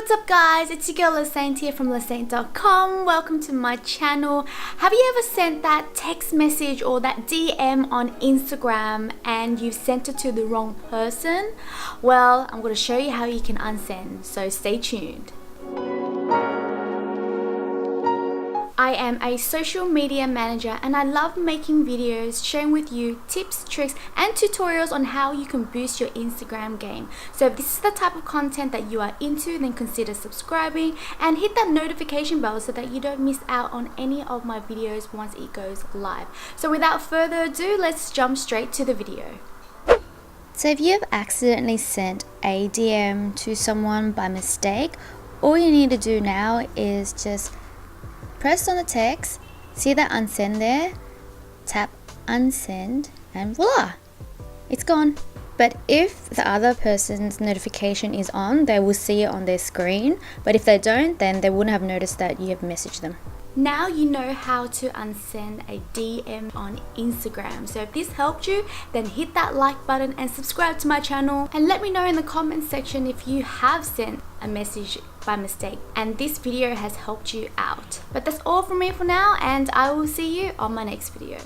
What's up guys, it's your girl Seynt here from leseynt.com. Welcome to my channel. Have you ever sent that text message or that DM on Instagram and you've sent it to the wrong person? Well, I'm going to show you how you can unsend, so stay tuned. I am a social media manager and I love making videos sharing with you tips, tricks and tutorials on how you can boost your Instagram game. So if this is the type of content that you are into, then consider subscribing and hit that notification bell so that you don't miss out on any of my videos once it goes live. So without further ado, let's jump straight to the video. So if you have accidentally sent a DM to someone by mistake, all you need to do now is just press on the text, see that unsend there, tap unsend and voila, it's gone. But if the other person's notification is on, they will see it on their screen, but if they don't, then they wouldn't have noticed that you have messaged them. Now you know how to unsend a DM on Instagram. So if this helped you, then hit that like button and subscribe to my channel and let me know in the comments section if you have sent a message by mistake and this video has helped you out. But that's all from me for now and I will see you on my next video.